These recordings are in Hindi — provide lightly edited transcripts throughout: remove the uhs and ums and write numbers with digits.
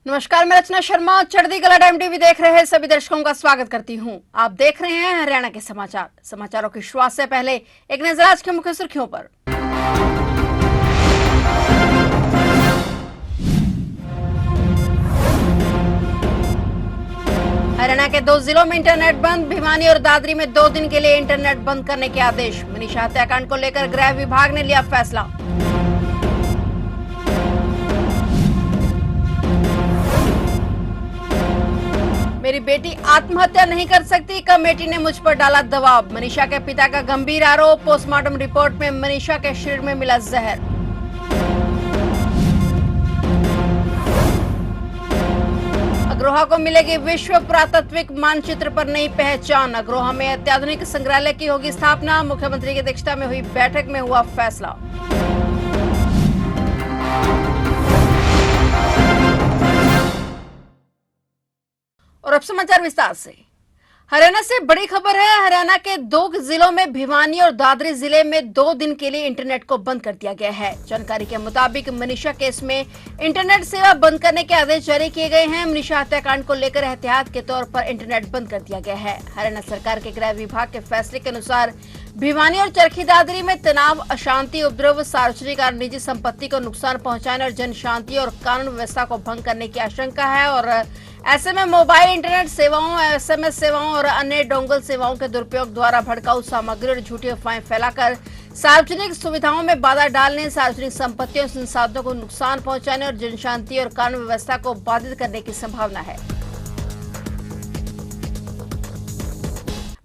नमस्कार, मैं रचना शर्मा चढ़ती कला टाइम टीवी देख रहे हैं सभी दर्शकों का स्वागत करती हूं। आप देख रहे हैं हरियाणा के समाचारों की शुरुआत से पहले एक नजर आज के मुख्य सुर्खियों पर। हरियाणा के 2 जिलों में इंटरनेट बंद। भिवानी और दादरी में 2 दिन के लिए इंटरनेट बंद करने के आदेश। मनीषा हत्याकांड को लेकर गृह विभाग ने लिया फैसला। मेरी बेटी आत्महत्या नहीं कर सकती, कमेटी ने मुझ पर डाला दबाव। मनीषा के पिता का गंभीर आरोप। पोस्टमार्टम रिपोर्ट में मनीषा के शरीर में मिला जहर। अग्रोहा को मिलेगी विश्व पुरातात्विक मानचित्र पर नई पहचान। अग्रोहा में अत्याधुनिक संग्रहालय की होगी स्थापना। मुख्यमंत्री की अध्यक्षता में हुई बैठक में हुआ फैसला। और अब समाचार विस्तार से। हरियाणा से बड़ी खबर है। हरियाणा के 2 जिलों में भिवानी और दादरी जिले में 2 दिन के लिए इंटरनेट को बंद कर दिया गया है। जानकारी के मुताबिक मनीषा केस में इंटरनेट सेवा बंद करने के आदेश जारी किए गए हैं। मनीषा हत्याकांड को लेकर एहतियात के तौर पर इंटरनेट बंद कर दिया गया है। हरियाणा सरकार के गृह विभाग के फैसले के अनुसार भिवानी और चरखी दादरी में तनाव, अशांति, उपद्रव, सार्वजनिक और निजी संपत्ति को नुकसान पहुंचाने और जन शांति और कानून व्यवस्था को भंग करने की आशंका है और ऐसे में मोबाइल इंटरनेट सेवाओं, एसएमएस सेवाओं और अन्य डोंगल सेवाओं के दुरुपयोग द्वारा भड़काऊ सामग्री और झूठी अफवाहें फैलाकर सार्वजनिक सुविधाओं में बाधा डालने, सार्वजनिक संपत्तियों और संसाधनों को नुकसान पहुंचाने और जनशांति और कानून व्यवस्था को बाधित करने की संभावना है।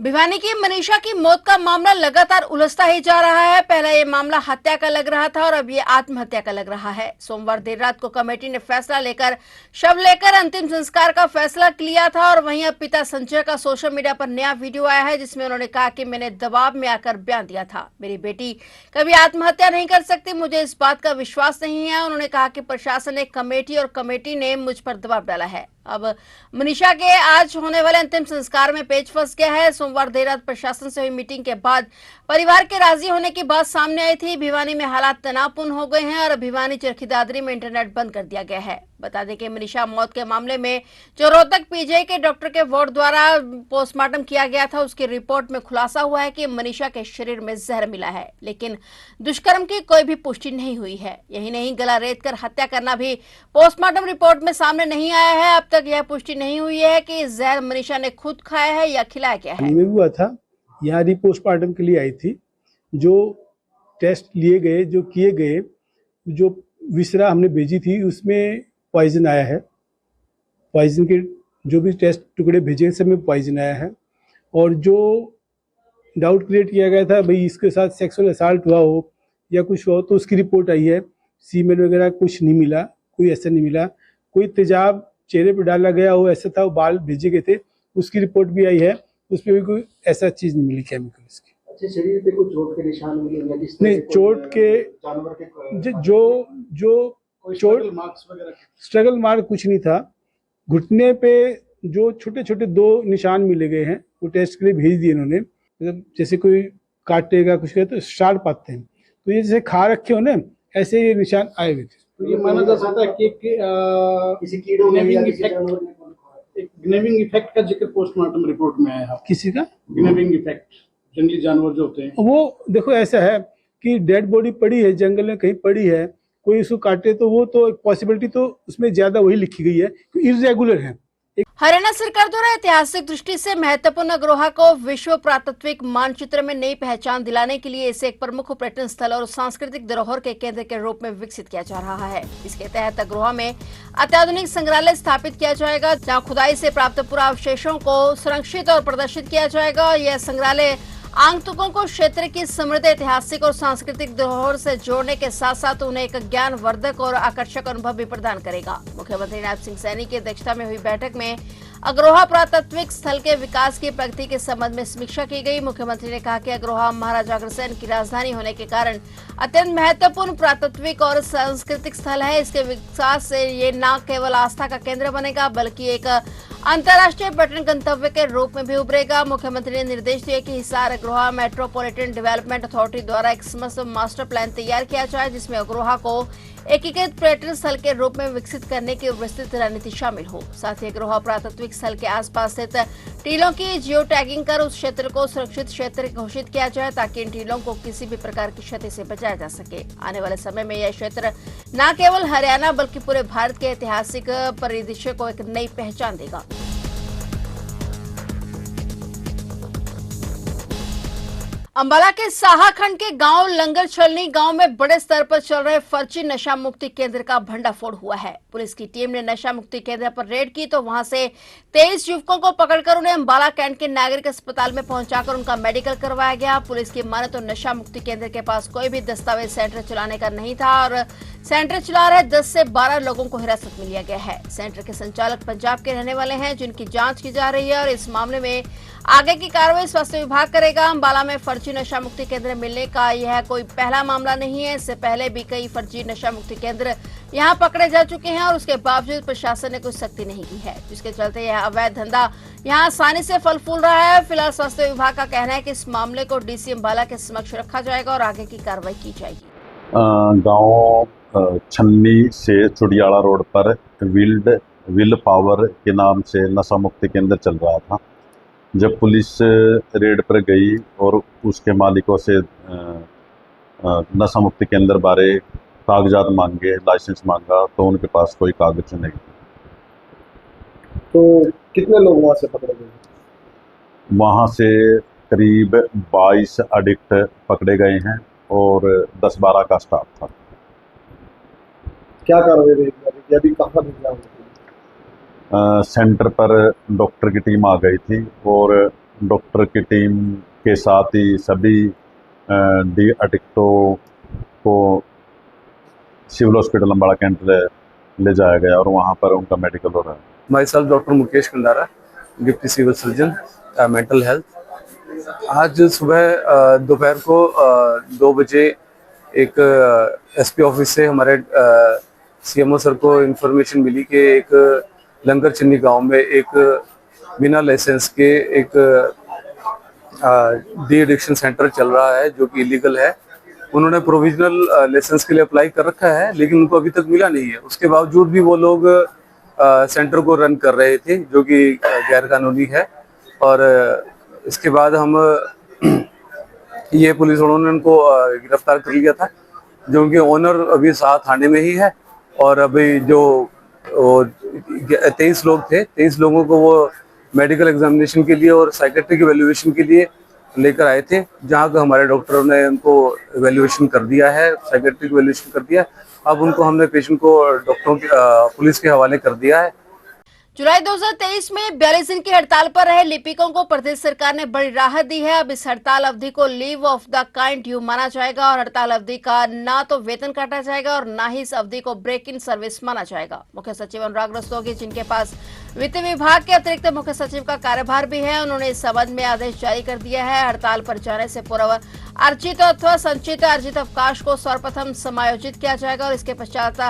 भिवानी की मनीषा की मौत का मामला लगातार उलझता ही जा रहा है। पहले ये मामला हत्या का लग रहा था और अब ये आत्महत्या का लग रहा है। सोमवार देर रात को कमेटी ने फैसला लेकर शव लेकर अंतिम संस्कार का फैसला लिया था और वहीं अब पिता संजय का सोशल मीडिया पर नया वीडियो आया है जिसमें उन्होंने कहा कि मैंने दबाव में आकर बयान दिया था। मेरी बेटी कभी आत्महत्या नहीं कर सकती, मुझे इस बात का विश्वास नहीं है। उन्होंने कहा कि प्रशासन ने कमेटी ने मुझ पर दबाव डाला है। अब मनीषा के आज होने वाले अंतिम संस्कार में पेच फंस गया है। सोमवार देर रात प्रशासन से हुई मीटिंग के बाद परिवार के राजी होने की बात सामने आई थी। भिवानी में हालात तनावपूर्ण हो गए हैं और भिवानी चरखी दादरी में इंटरनेट बंद कर दिया गया है। बता दें कि मनीषा मौत के मामले में जो रोहतक पीजीआई के डॉक्टर के वार्ड द्वारा पोस्टमार्टम किया गया था उसकी रिपोर्ट में खुलासा हुआ है कि मनीषा के शरीर में जहर मिला है, लेकिन दुष्कर्म की कोई भी पुष्टि नहीं हुई है। यही नहीं, गला रेत कर हत्या करना भी पोस्टमार्टम रिपोर्ट में सामने नहीं आया है। अब तक यह पुष्टि नहीं हुई है कि जहर मनीषा ने खुद खाया है या खिलाया गया है। हुआ था, यहाँ पोस्टमार्टम के लिए आई थी। जो टेस्ट लिए गए, जो किए गए, जो विसरा हमने भेजी थी उसमें पॉइजन आया है। पॉइजन के जो भी टेस्ट टुकड़े भेजे सब में पॉइजन आया है और जो डाउट क्रिएट किया गया था भाई इसके साथ सेक्सुअल असॉल्ट हुआ हो या कुछ हो तो उसकी रिपोर्ट आई है। सीमेन वगैरह कुछ नहीं मिला, कोई ऐसा नहीं मिला। कोई तेजाब चेहरे पर डाला गया हो ऐसा था, बाल भेजे गए थे, उसकी रिपोर्ट भी आई है, उसमें भी कोई ऐसा चीज नहीं मिली केमिकल इसकी। अच्छा, शरीर पे कोई चोट के निशान मिले नहीं, चोट के जानवर के जो चोट स्ट्रगल मार्क कुछ नहीं था। घुटने पे जो छोटे छोटे 2 निशान मिले गए हैं वो टेस्ट के लिए भेज दिए इन्होंने। मतलब जैसे कोई काटेगा कुछ करे तो शार्प आते हैं, तो ये जैसे खा रखे हो ना ऐसे ये निशान आए हुए थे। तो ये माना जा सकता है कि किसी कीड़ों ने ग्नेविंग इफेक्ट का जिक्र पोस्टमार्टम रिपोर्ट में आया है। किसी का ग्नेविंग इफेक्ट, जंगली जानवर जो होते हैं वो देखो ऐसा है कि डेड बॉडी पड़ी है जंगल में कहीं पड़ी है, कोई इसको काटे तो वो तो पॉसिबिलिटी तो उसमें ज्यादा वही लिखी गई है कि इर्रेगुलर है। हरियाणा सरकार द्वारा ऐतिहासिक दृष्टि से महत्वपूर्ण अग्रोहा को विश्व पुरातात्विक मानचित्र में नई पहचान दिलाने के लिए इसे एक प्रमुख पर्यटन स्थल और सांस्कृतिक धरोहर के केंद्र के रूप में विकसित किया जा रहा है। इसके तहत अग्रोहा में अत्याधुनिक संग्रहालय स्थापित किया जाएगा जहां खुदाई से प्राप्त पुरावशेषों को संरक्षित और प्रदर्शित किया जाएगा। यह संग्रहालय आगंतुकों को क्षेत्र की समृद्ध ऐतिहासिक और सांस्कृतिक धरोहर से जोड़ने के साथ साथ उन्हें एक ज्ञानवर्धक और आकर्षक अनुभव भी प्रदान करेगा। मुख्यमंत्री नायब सिंह सैनी की अध्यक्षता में हुई बैठक में अग्रोहा पुरातात्विक स्थल के विकास की प्रगति के संबंध में समीक्षा की गई। मुख्यमंत्री ने कहा कि अग्रोहा महाराजा अग्रसेन की राजधानी होने के कारण अत्यंत महत्वपूर्ण पुरातात्विक और सांस्कृतिक स्थल है। इसके विकास से ये न केवल आस्था का केंद्र बनेगा बल्कि एक अंतर्राष्ट्रीय पर्यटन गंतव्य के रूप में भी उभरेगा। मुख्यमंत्री ने निर्देश दिए कि Hisar Agroha metropolitan development authority द्वारा एक समस्त मास्टर प्लान तैयार किया जाए जिसमें अग्रोहा को एकीकृत पर्यटन स्थल के रूप में विकसित करने की विस्तृत रणनीति शामिल हो। साथ ही अग्रोहा पुरातात्विक स्थल के आसपास स्थित टीलों की जियो टैगिंग कर उस क्षेत्र को सुरक्षित क्षेत्र घोषित किया जाए ताकि इन टीलों को किसी भी प्रकार की क्षति से बचाया जा सके। आने वाले समय में यह क्षेत्र न केवल हरियाणा बल्कि पूरे भारत के ऐतिहासिक परिदृश्य को एक नई पहचान देगा। अंबाला के साहाखंड के गांव लंगर छलनी गांव में बड़े स्तर पर चल रहे फर्जी नशा मुक्ति केंद्र का भंडाफोड़ हुआ है। पुलिस की टीम ने नशा मुक्ति केंद्र पर रेड की तो वहां से 23 युवकों को पकड़कर उन्हें अंबाला कैंट के नागरिक अस्पताल में पहुंचाकर उनका मेडिकल करवाया गया। पुलिस की माने तो नशा मुक्ति केंद्र के पास कोई भी दस्तावेज सेंटर चलाने का नहीं था और सेंटर चला रहे 10 से 12 लोगों को हिरासत में लिया गया है। सेंटर के संचालक पंजाब के रहने वाले हैं जिनकी जांच की जा रही है और इस मामले में आगे की कार्रवाई स्वास्थ्य विभाग करेगा। अंबाला में फर्जी नशा मुक्ति केंद्र मिलने का यह कोई पहला मामला नहीं है। इससे पहले भी कई फर्जी नशा मुक्ति केंद्र यहां पकड़े जा चुके हैं और उसके बावजूद प्रशासन ने कोई सख्ती नहीं की है, जिसके चलते यह अवैध धंधा यहां आसानी से फल फूल रहा है। फिलहाल स्वास्थ्य विभाग का कहना है कि इस मामले को डीसी अंबाला के समक्ष रखा जाएगा और आगे की कार्रवाई की जाएगी। गांव छन्नी से चुडियाला रोड पर विल पावर के नाम से नशा मुक्ति केंद्र चल रहा था। जब पुलिस रेड पर गई और उसके मालिकों से नशा मुक्ति केंद्र बारे कागजात मांगे, लाइसेंस मांगा तो उनके पास कोई कागज नहीं। तो कितने लोग वहां से पकड़े गए? वहाँ से करीब 22 एडिक्ट पकड़े गए हैं और 10-12 का स्टाफ था। क्या कार्रवाई रहेगी अभी कहाँ भेजना होगा? सेंटर पर डॉक्टर की टीम आ गई थी और डॉक्टर की टीम के साथ ही सभी डी एडिक्टों को सिविल हॉस्पिटल अंबाला कैंट ले जाया गया और वहाँ पर उनका मेडिकल हो रहा है। Myself doctor Mukesh Kandara, deputy civil surgeon mental health. आज सुबह दोपहर को 2 बजे एक एसपी ऑफिस से हमारे सीएमओ सर को इन्फॉर्मेशन मिली कि एक लंगर चन्नी गांव में एक बिना लाइसेंस के एक डी एडिक्शन सेंटर चल रहा है जो कि इलीगल है। उन्होंने प्रोविजनल लाइसेंस के लिए अप्लाई कर रखा है लेकिन उनको अभी तक मिला नहीं है। उसके बावजूद भी वो लोग सेंटर को रन कर रहे थे जो कि गैर कानूनी है। और इसके बाद हम ये पुलिस वालों ने उनको गिरफ्तार कर लिया था, जो उनके ओनर अभी साथ थाने में ही है। और अभी जो 23 लोग थे, 23 लोगों को वो मेडिकल एग्जामिनेशन के लिए और साइकेट्रिक इवैल्यूएशन के लिए लेकर आए थे, जहां का हमारे डॉक्टरों ने उनको इवैल्यूएशन कर दिया है, साइकेट्रिक इवैल्यूएशन कर दिया। अब उनको हमने पेशेंट को डॉक्टरों की पुलिस के हवाले कर दिया है। जुलाई 2023 में 42 दिन की हड़ताल पर रहे लिपिकों को प्रदेश सरकार ने बड़ी राहत दी है। अब इस हड़ताल अवधि को leave of the kind due माना जाएगा और हड़ताल अवधि का ना तो वेतन काटा जाएगा और ना ही इस अवधि को ब्रेक इन सर्विस माना जाएगा। मुख्य सचिव अनुराग रस्तोगी, जिनके पास वित्त विभाग के अतिरिक्त मुख्य सचिव का कार्यभार भी है, उन्होंने इस संबंध में आदेश जारी कर दिया है। हड़ताल पर जाने से पूर्व अर्जित अथवा संचित अर्जित अवकाश को सर्वप्रथम समायोजित किया जाएगा और इसके पश्चात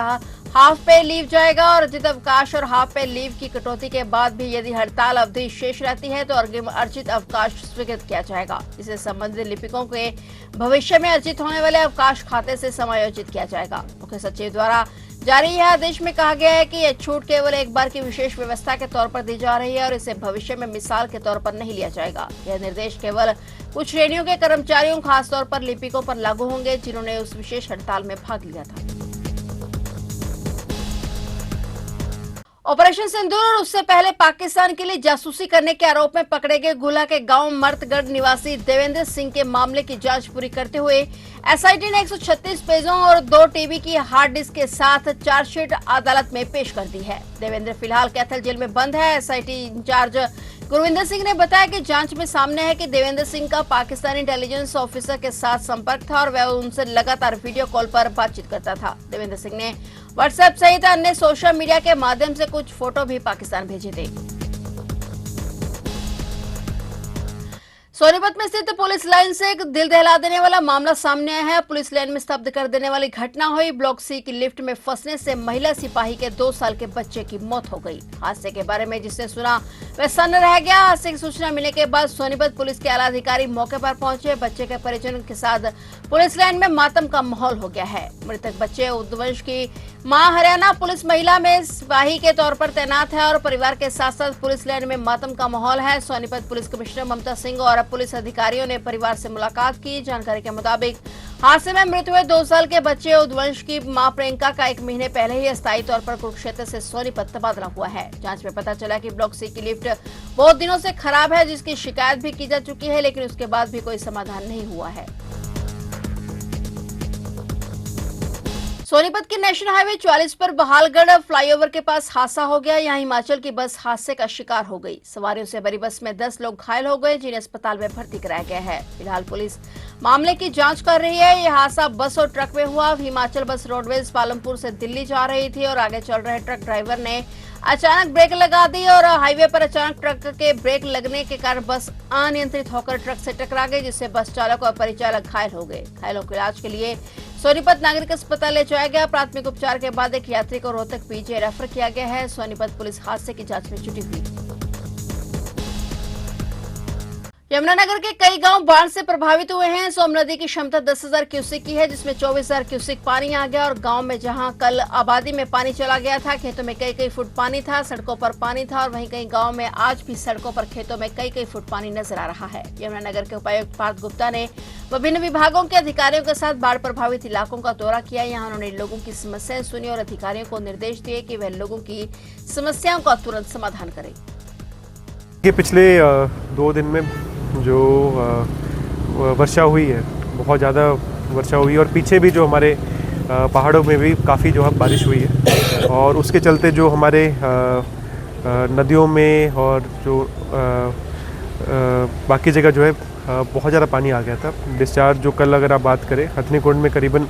हाफ पे लीव जाएगा और अर्जित अवकाश और हाफ पे लीव की कटौती के बाद भी यदि हड़ताल अवधि शेष रहती है तो अग्रिम अर्जित अवकाश स्वीकृत किया जाएगा। इससे संबंधित लिपिकों के भविष्य में अर्जित होने वाले अवकाश खाते से समायोजित किया जाएगा। मुख्य सचिव द्वारा जारी यह आदेश में कहा गया है कि यह छूट केवल एक बार की विशेष व्यवस्था के तौर पर दी जा रही है और इसे भविष्य में मिसाल के तौर पर नहीं लिया जाएगा। यह निर्देश केवल कुछ श्रेणियों के कर्मचारियों, खासतौर पर लिपिकों पर लागू होंगे जिन्होंने उस विशेष हड़ताल में भाग लिया था। ऑपरेशन सिंदूर और उससे पहले पाकिस्तान के लिए जासूसी करने के आरोप में पकड़े गए गुला के गांव मर्तगढ़ निवासी देवेंद्र सिंह के मामले की जांच पूरी करते हुए एसआईटी ने 136 पेजों और 2 टीबी की हार्ड डिस्क के साथ चार्जशीट अदालत में पेश कर दी है। देवेंद्र फिलहाल कैथल जेल में बंद है। एसआईटी इंचार्ज गुरविंदर सिंह ने बताया कि जांच में सामने है कि देवेंद्र सिंह का पाकिस्तानी इंटेलिजेंस ऑफिसर के साथ संपर्क था और वह उनसे लगातार वीडियो कॉल पर बातचीत करता था। देवेंद्र सिंह ने व्हाट्सएप सहित अन्य सोशल मीडिया के माध्यम से कुछ फोटो भी पाकिस्तान भेजे थे। सोनीपत में स्थित पुलिस लाइन से एक दिल दहला देने वाला मामला सामने आया है। पुलिस लाइन में स्तब्ध कर देने वाली घटना हुई। ब्लॉक सी की लिफ्ट में फंसने से महिला सिपाही के 2 साल के बच्चे की मौत हो गई। हादसे के बारे में जिसने सुना वह सन्न रह गया। हादसे की सूचना मिलने के बाद सोनीपत पुलिस के आला अधिकारी मौके पर पहुंचे। बच्चे के परिजनों के साथ पुलिस लाइन में मातम का माहौल हो गया है। मृतक बच्चे उद्वंश की मां हरियाणा पुलिस महिला में सिपाही के तौर पर तैनात है और परिवार के साथ साथ पुलिस लाइन में मातम का माहौल है। सोनीपत पुलिस कमिश्नर ममता सिंह और पुलिस अधिकारियों ने परिवार से मुलाकात की। जानकारी के मुताबिक हादसे में मृत हुए 2 साल के बच्चे उद्वंश की मां प्रियंका का 1 महीने पहले ही अस्थायी तौर पर कुरुक्षेत्र से सोनीपत तबादला हुआ है। जांच में पता चला कि ब्लॉक सी की लिफ्ट बहुत दिनों से खराब है, जिसकी शिकायत भी की जा चुकी है, लेकिन उसके बाद भी कोई समाधान नहीं हुआ है। सोनीपत के नेशनल हाईवे 44 पर बहालगढ़ फ्लाईओवर के पास हादसा हो गया। यहां हिमाचल की बस हादसे का शिकार हो गई। सवारियों से भरी बस में 10 लोग घायल हो गए, जिन्हें अस्पताल में भर्ती कराया गया है। फिलहाल पुलिस मामले की जांच कर रही है। यह हादसा बस और ट्रक में हुआ। हिमाचल बस रोडवेज पालमपुर से दिल्ली जा रही थी और आगे चल रहे ट्रक ड्राइवर ने अचानक ब्रेक लगा दी और हाईवे पर अचानक ट्रक के ब्रेक लगने के कारण बस अनियंत्रित होकर ट्रक से टकरा गई, जिससे बस चालक और परिचालक घायल हो गए। घायलों को इलाज के लिए सोनीपत नागरिक अस्पताल ले जाया गया। प्राथमिक उपचार के बाद एक यात्री को रोहतक पीजी रेफर किया गया है। सोनीपत पुलिस हादसे की जांच में जुटी हुई। यमुनानगर के कई गांव बाढ़ से प्रभावित हुए हैं। सोम नदी की क्षमता 10,000 क्यूसेक की है, जिसमें 24,000 क्यूसेक पानी आ गया और गांव में जहां कल आबादी में पानी चला गया था, खेतों में कई फुट पानी था, सड़कों पर पानी था और वहीं कई गांव में आज भी सड़कों पर खेतों में कई फुट पानी नजर आ रहा है। यमुनानगर के उपायुक्त पार्थ गुप्ता ने विभिन्न विभागों के अधिकारियों के साथ बाढ़ प्रभावित इलाकों का दौरा किया। यहाँ उन्होंने लोगों की समस्याएं सुनी और अधिकारियों को निर्देश दिए कि वह लोगों की समस्याओं का तुरंत समाधान करें। ये पिछले 2 दिन में जो वर्षा हुई है, बहुत ज़्यादा वर्षा हुई और पीछे भी जो हमारे पहाड़ों में भी काफ़ी जो है बारिश हुई है और उसके चलते जो हमारे नदियों में और जो बाकी जगह जो है बहुत ज़्यादा पानी आ गया था। डिस्चार्ज जो कल अगर आप बात करें, हथनीकुंड में करीबन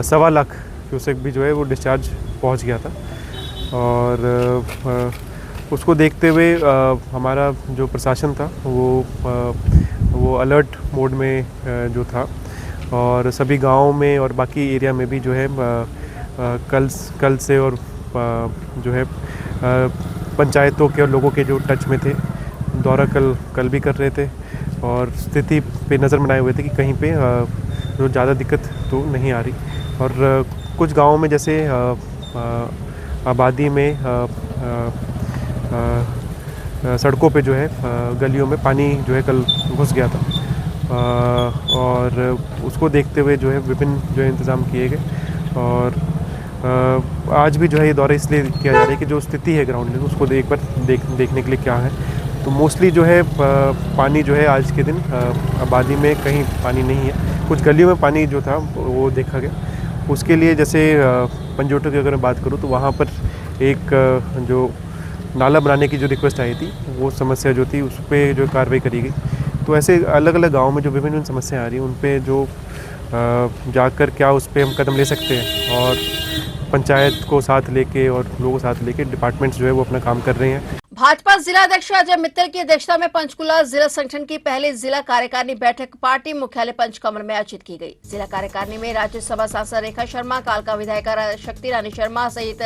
1.25 लाख क्यूसेक भी जो है वो डिस्चार्ज पहुंच गया था और उसको देखते हुए हमारा जो प्रशासन था वो अलर्ट मोड में जो था और सभी गाँव में और बाकी एरिया में भी जो है कल से और जो है पंचायतों के और लोगों के जो टच में थे, दौरा कल भी कर रहे थे और स्थिति पे नज़र बनाए हुए थे कि कहीं पे जो ज़्यादा दिक्कत तो नहीं आ रही। और कुछ गाँवों में जैसे आबादी में सड़कों पे जो है गलियों में पानी जो है कल घुस गया था और उसको देखते हुए जो है विभिन्न जो है इंतज़ाम किए गए और आज भी जो है ये दौरा इसलिए किया जा रहा है कि जो स्थिति है ग्राउंड में उसको एक बार देखने के लिए क्या है। तो मोस्टली जो है पानी जो है आज के दिन आबादी में कहीं पानी नहीं है, कुछ गलियों में पानी जो था वो देखा गया। उसके लिए जैसे पंजोटो की अगर मैं बात करूँ तो वहाँ पर एक जो नाला बनाने की जो रिक्वेस्ट आई थी, वो समस्या जो थी उस पर जो कार्रवाई करी गई। तो ऐसे अलग अलग गाँव में जो विभिन्न समस्याएं आ रही हैं उन पे जो जाकर क्या उस पर हम कदम ले सकते हैं और पंचायत को साथ लेके और लोगों को साथ लेके डिपार्टमेंट्स जो है वो अपना काम कर रहे हैं। भाजपा जिला अध्यक्ष अजय मित्तल की अध्यक्षता में पंचकुला जिला संगठन की पहली जिला कार्यकारिणी बैठक पार्टी मुख्यालय पंचकमल में आयोजित की गई। जिला कार्यकारिणी में राज्यसभा सांसद रेखा शर्मा, कालका विधायिका शक्ति रानी शर्मा सहित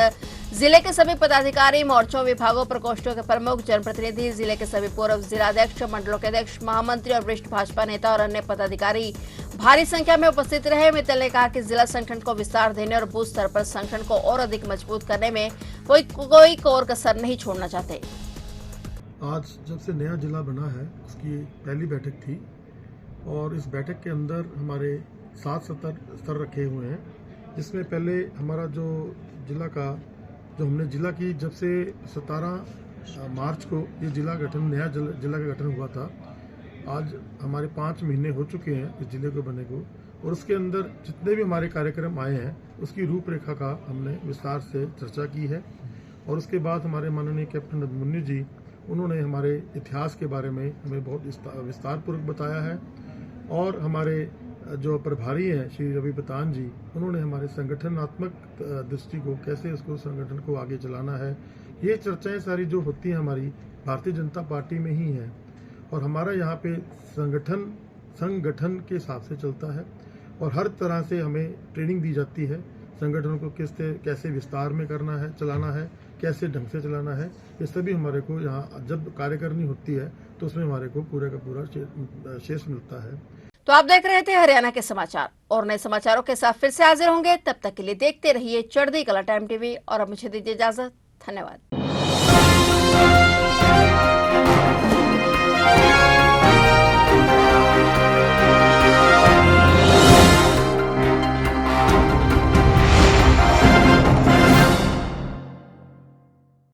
जिले के सभी पदाधिकारी, मोर्चों, विभागों, प्रकोष्ठों के प्रमुख, जनप्रतिनिधि, जिले के सभी पूर्व जिलाध्यक्ष, मंडलों के अध्यक्ष, महामंत्री और वरिष्ठ भाजपा नेता और अन्य पदाधिकारी भारी संख्या में उपस्थित रहे। मित्तल ने कहा कि जिला संगठन को विस्तार देने और बूथ स्तर पर संगठन को और अधिक मजबूत करने में कोई कोर कसर नहीं छोड़ना चाहते। आज जब से नया जिला बना है उसकी पहली बैठक थी और इस बैठक के अंदर हमारे 7 स्तर रखे हुए हैं, जिसमें पहले हमारा जो जिला का जो हमने जिला की जब से 17 मार्च को ये जिला गठन नया जिला का गठन हुआ था, आज हमारे 5 महीने हो चुके हैं इस जिले को बने को और उसके अंदर जितने भी हमारे कार्यक्रम आए हैं उसकी रूपरेखा का हमने विस्तार से चर्चा की है। और उसके बाद हमारे माननीय कैप्टन नदमुन्नी जी उन्होंने हमारे इतिहास के बारे में हमें बहुत विस्तारपूर्वक बताया है और हमारे जो प्रभारी हैं श्री रवि बतान जी, उन्होंने हमारे संगठनात्मक दृष्टि को कैसे उसको संगठन को आगे चलाना है, ये चर्चाएं सारी जो होती हैं हमारी भारतीय जनता पार्टी में ही हैं। और हमारा यहाँ पे संगठन के हिसाब से चलता है और हर तरह से हमें ट्रेनिंग दी जाती है संगठन को कैसे विस्तार में करना है, चलाना है, कैसे ढंग से चलाना है। ये सभी हमारे को यहाँ जब कार्यकारिणी होती है तो उसमें हमारे को पूरा का पूरा शेष मिलता है। तो आप देख रहे थे हरियाणा के समाचार और नए समाचारों के साथ फिर से हाजिर होंगे। तब तक के लिए देखते रहिए चढ़ती कला टाइम टीवी और अब मुझे दीजिए इजाजत। धन्यवाद।